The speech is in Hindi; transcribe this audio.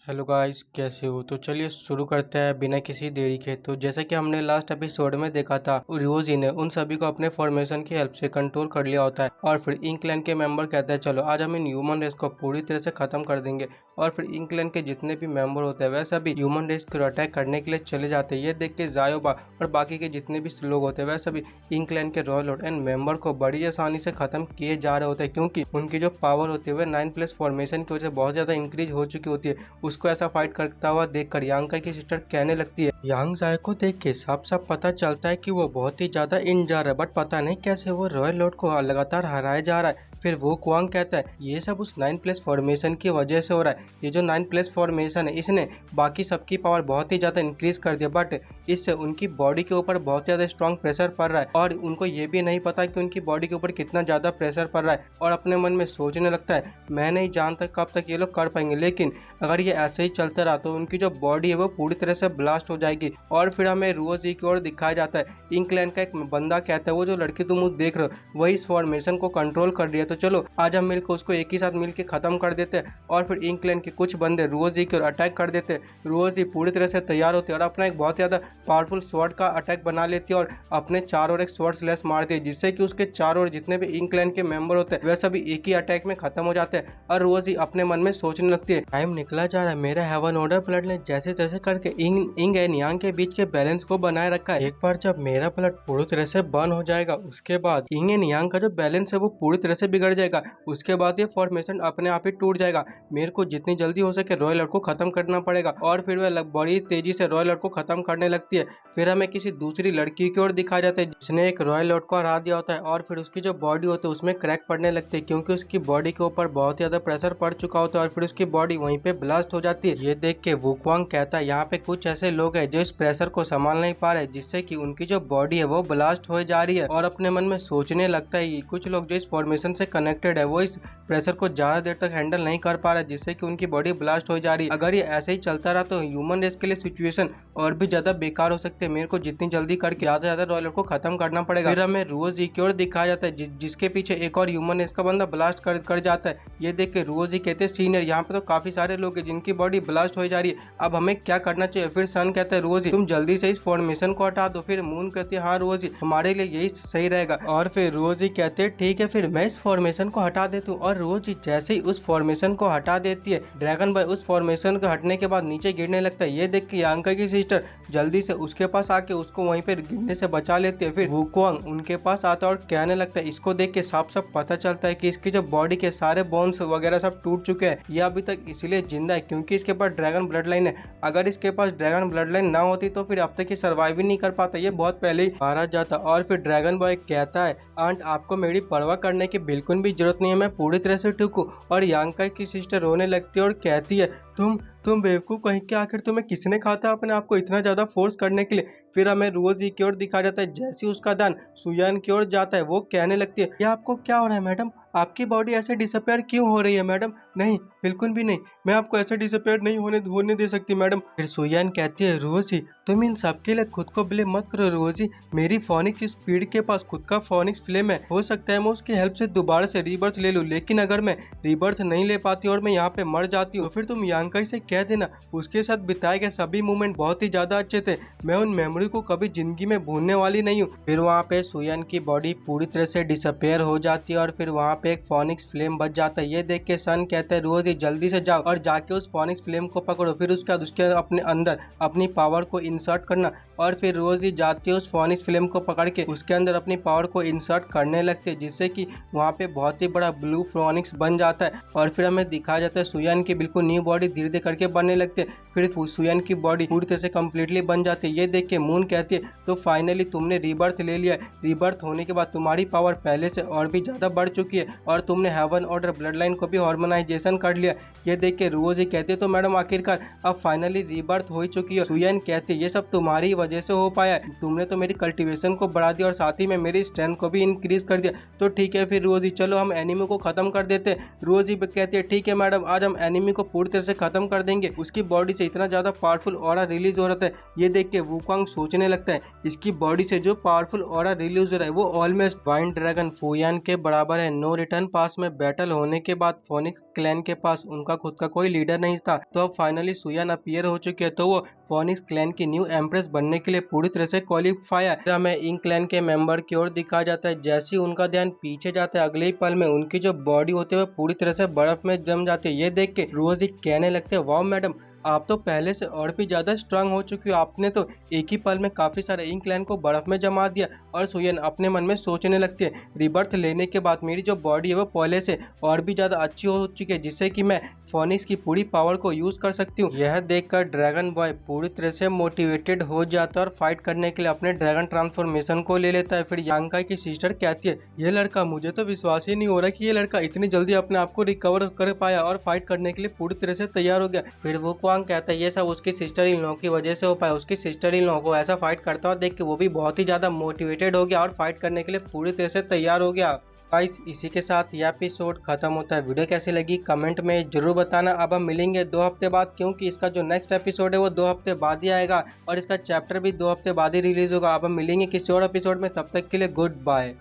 हेलो गाइस, कैसे हो? तो चलिए शुरू करते हैं बिना किसी देरी के। तो जैसा कि हमने लास्ट एपिसोड में देखा था, रियोजी ने उन सभी को अपने फॉर्मेशन की हेल्प से कंट्रोल कर लिया होता है और फिर इंक्लैन के मेंबर कहते हैं चलो आज हम इन ह्यूमन रेस को पूरी तरह से खत्म कर देंगे। और फिर इंक्लैन के जितने भी मेंबर होते हैं वह सभी ह्यूमन रेस को अटैक करने के लिए चले जाते हैं। ये देख के जायोबा और बाकी के जितने भी लोग होते हैं वह सभी इंक्लैन के रॉयल लॉर्ड एंड मेंबर को बड़ी आसानी से खत्म किए जा रहे होते हैं, क्योंकि उनकी जो पावर होती है वह 9+ फॉर्मेशन की वजह से बहुत ज्यादा इंक्रीज हो चुकी होती है। उसको ऐसा फाइट करता हुआ देखकर यांका की सिस्टर कहने लगती है। यांग जाय को देख के साफ साफ पता चलता है कि वो बहुत ही ज्यादा इंजर है, बट पता नहीं कैसे वो रॉयल लॉर्ड को लगातार हराया जा रहा है। फिर वो क्वांग कहता है ये सब उस 9+ फॉर्मेशन की वजह से हो रहा है। ये जो 9+ फॉर्मेशन है इसने बाकी सबकी पावर बहुत ही ज्यादा इंक्रीज कर दिया, बट इससे उनकी बॉडी के ऊपर बहुत ज्यादा स्ट्रॉन्ग प्रेशर पड़ रहा है और उनको ये भी नहीं पता कि उनकी बॉडी के ऊपर कितना ज्यादा प्रेशर पड़ रहा है। और अपने मन में सोचने लगता है मैं नहीं जानता कब तक ये लोग कर पाएंगे, लेकिन अगर ये ऐसे ही चलता रहा तो उनकी जो बॉडी है वो पूरी तरह से ब्लास्ट हो जाएगी। और फिर हमें रुओजी की ओर दिखाया जाता है। इंक्लैन का एक बंदा कहता है वो जो लड़की तुम देख रहे हो वही इस फॉर्मेशन को कंट्रोल कर रही है, तो चलो आज हम मिलकर उसको एक ही साथ मिलकर खत्म कर देते हैं। और फिर इंक्लैन के कुछ बंदे रुओजी की ओर अटैक कर देते हैं। रुओजी पूरी तरह से तैयार होते हैं और अपना एक बहुत ज्यादा पावरफुल स्वॉर्ड का अटैक बना लेती है और अपने चारों ओर एक स्वॉर्ड स्लैश मारती है, जिससे कि उसके चारों ओर जितने भी इंक्लैन के मेंबर होते हैं वह सभी एक ही अटैक में खत्म हो जाते हैं। और रुओजी अपने मन में सोचने लगती है टाइम निकला जा रहा है, मेरा हेवन ऑर्डर ब्लड ने जैसे तैसे करके इंग एंड यांग के बीच के बैलेंस को बनाए रखा है। एक बार जब मेरा ब्लड पूरी तरह से बर्न हो जाएगा उसके बाद इंग एंड यांग का जो बैलेंस है वो पूरी तरह से बिगड़ जाएगा। उसके बाद ये फॉर्मेशन अपने आप ही टूट जाएगा। मेरे को जितनी जल्दी हो सके रॉयल लॉर्ड को खत्म करना पड़ेगा। और फिर वह बड़ी तेजी से रॉयल लॉर्ड को खत्म करने लगती है। फिर हमें किसी दूसरी लड़की की ओर दिखाया जाता है जिसने एक रॉयल लॉर्ड को हरा दिया होता है और फिर उसकी जो बॉडी होती है उसमें क्रैक पड़ने लगती है, क्योंकि उसकी बॉडी के ऊपर बहुत ज्यादा प्रेशर पड़ चुका होता है और फिर उसकी बॉडी वहीं पे ब्लास्ट हो जाती है। ये देख के वुक्वांग कहता है यहाँ पे कुछ ऐसे लोग हैं जो इस प्रेशर को संभाल नहीं पा रहे, जिससे कि उनकी जो बॉडी है वो ब्लास्ट हो जा रही है। और अपने मन में सोचने लगता है कुछ लोग जो इस फॉर्मेशन से कनेक्टेड है वो इस प्रेशर को ज्यादा देर तक हैंडल नहीं कर पा रहे, जिससे कि उनकी बॉडी ब्लास्ट हो जा रही है। अगर ये ऐसे ही चलता रहा तो ह्यूमन रेस के लिए सिचुएशन और भी ज्यादा बेकार हो सकते हैं। मेरे को जितनी जल्दी करके ज्यादा रॉयल को खत्म करना पड़ेगा। फिर हमें रुओजी की ओर दिखाया जाता है जिसके पीछे एक और ह्यूमन रेस का बंदा ब्लास्ट कर जाता है। ये देख के रुओजी कहते हैं सीनियर यहाँ पे तो काफी सारे लोग हैं जिनकी बॉडी ब्लास्ट हो जा रही है, अब हमें क्या करना चाहिए? फिर सन कहता है रोजी तुम जल्दी से इस फॉर्मेशन को हटा दो। फिर मून कहती है हाँ रोजी हमारे लिए यही सही रहेगा। और फिर रोजी कहते हैं ठीक है फिर मैं इस फॉर्मेशन को हटा देती हूँ। और रोजी जैसे ही उस फॉर्मेशन को हटा देती है ड्रैगन बॉय उस फॉर्मेशन को हटने के बाद नीचे गिरने लगता है। ये देख के यांका की सिस्टर जल्दी से उसके पास आके उसको वहीं पे गिरने से बचा लेती है। फिर वुक्वांग उनके पास आता है और कहने लगता है इसको देख के साफ साफ पता चलता है कि इसकी जो बॉडी के सारे बोन्स वगैरह सब टूट चुके हैं। ये अभी तक इसलिए जिंदा है क्योंकि इसके पास ड्रैगन ब्लड लाइन है। अगर इसके पास ड्रैगन ब्लड लाइन ना होती तो फिर अब तक ये सर्वाइव ही नहीं कर पाता, ये बहुत पहले ही मारा जाता। और फिर ड्रैगन बॉय कहता है आंट आपको मेरी परवाह करने की बिल्कुल भी जरूरत नहीं है, मैं पूरी तरह से ठीक हूँ। और यांका की सिस्टर रोने लगती है और कहती है तुम बेवकूफ कहीं के, आखिर तुम्हें किसने कहा था अपने आप को इतना ज्यादा फोर्स करने के लिए? फिर हमें रोजी की ओर दिखाया जाता है जैसे ही उसका ध्यान सुयान की ओर जाता है वो कहने लगती है ये आपको क्या हो रहा है मैडम, आपकी बॉडी ऐसे डिसअपेयर क्यों हो रही है मैडम? नहीं बिल्कुल भी नहीं, मैं आपको ऐसे डिसअपेयर नहीं होने दे सकती मैडम। फिर सुयान कहती है रोजी तुम इन सबके लिए खुद को ब्लेम मत करो रोजी, मेरी फोनिक्स स्पीड के पास खुद का फोनिक्स फ्लेम है, हो सकता है मैं उसकी हेल्प से दोबारा से रीबर्थ ले लूं, लेकिन अगर मैं रीबर्थ नहीं ले पाती और मैं यहाँ पे मर जाती हूँ तो फिर तुम यांका से कह देना उसके साथ बिताए गए सभी मोमेंट बहुत ही ज्यादा अच्छे थे, मैं उन मेमोरी को कभी जिंदगी में भूलने वाली नहीं हूँ। फिर वहाँ पे सुयान की बॉडी पूरी तरह से डिसअपेयर हो जाती है और फिर वहाँ पे एक फोनिक्स फ्लेम बच जाता है। ये देख के सन कहता है रोज जल्दी से जाओ और जाके उस फोनिक्स फ्लेम को पकड़ो, फिर उसके बाद उसके अपने अंदर अपनी पावर को इंसर्ट करना। और फिर रोज ही जाती है उस फोनिक्स फ्लेम को पकड़ के उसके अंदर अपनी पावर को इंसर्ट करने लगते हैं, जिससे कि वहाँ पे बहुत ही बड़ा ब्लू फोनिक्स बन जाता है। और फिर हमें दिखाया जाता है सुयान की बिल्कुल न्यू बॉडी धीरे धीरे करके बनने लगती है। फिर सुयान की बॉडी पूरी तरह से कम्प्लीटली बन जाती है। ये देख के मून कहती है तो फाइनली तुमने रीबर्थ ले लिया है, रीबर्थ होने के बाद तुम्हारी पावर पहले से और भी ज्यादा बढ़ चुकी है और तुमने हेवन ऑर्डर ब्लड लाइन को भी हार्मोनाइजेशन कर लिया। ये देख के रोज ही कहते तो मैडम आखिरकार अब फाइनली रीबर्थ हो चुकी है। सुयान कहती है ये सब तुम्हारी वजह से हो पाया है, तुमने तो मेरी कल्टीवेशन को बढ़ा दिया और साथ ही में मेरी स्ट्रेंथ को भी इंक्रीज कर दिया। तो ठीक है फिर रोजी चलो हम एनिमी को खत्म कर देते हैं। रोजी कहती है ठीक है मैडम आज हम एनिमी को पूरी तरह से खत्म कर देंगे, उसकी बॉडी से इतना ज्यादा पावरफुल ऑरा रिलीज हो रहा है। ये देख के वुक्वांग सोचने लगता है इसकी बॉडी से जो पावरफुल ऑरा रिलीज हो रहा है वो ऑलमोस्ट वाइन ड्रैगन फुयान के बराबर है, नो रिटर्न पास में बैटल होने के बाद फोनिक्स क्लैन के पास उनका खुद का कोई लीडर नहीं था, तो अब फाइनली सुयन अपीयर हो चुकी है, तो वो फोनिक्स क्लैन की न्यू एम्प्रेस बनने के लिए पूरी तरह से क्वालिफाई है। हमें इंक क्लैन के मेंबर की ओर दिखाया जाता है, जैसे ही उनका ध्यान पीछे जाता है अगले ही पल में उनकी जो बॉडी होती है वो पूरी तरह से बर्फ में जम जाती है। ये देख के रोज ही कहने लगते हैं, वाह मैडम, आप तो पहले से और भी ज्यादा स्ट्रांग हो चुकी हो, आपने तो एक ही पल में काफी सारे इंक क्लैन को बर्फ में जमा दिया। और सुयन अपने मन में सोचने लगती है, रिबर्थ लेने के बाद मेरी जो बॉडी है वो पहले से और भी ज्यादा अच्छी हो चुकी है, जिससे कि मैं फोनिक्स की पूरी पावर को यूज कर सकती हूँ। यह देखकर ड्रैगन बॉय पूरी तरह से मोटिवेटेड हो जाता है और फाइट करने के लिए अपने ड्रैगन ट्रांसफॉर्मेशन को ले लेता है। फिर यांकाई की सिस्टर कहती है, ये लड़का, मुझे तो विश्वास ही नहीं हो रहा कि ये लड़का इतनी जल्दी अपने आप को रिकवर कर पाया और फाइट करने के लिए पूरी तरह से तैयार हो गया। फिर वो क्वांग कहता है, ये सब उसकी सिस्टर इन लॉ की वजह से हो पाया। उसकी सिस्टर इन लॉ को ऐसा फाइट करता हुआ देख के वो भी बहुत ही ज्यादा मोटिवेटेड हो गया और फाइट करने के लिए पूरी तरह से तैयार हो गया। गाइस, इसी के साथ यह एपिसोड खत्म होता है। वीडियो कैसी लगी कमेंट में जरूर बताना। अब हम मिलेंगे 2 हफ्ते बाद, क्योंकि इसका जो नेक्स्ट एपिसोड है वो 2 हफ्ते बाद ही आएगा और इसका चैप्टर भी 2 हफ्ते बाद ही रिलीज होगा। अब हम मिलेंगे किसी और एपिसोड में, तब तक के लिए गुड बाय।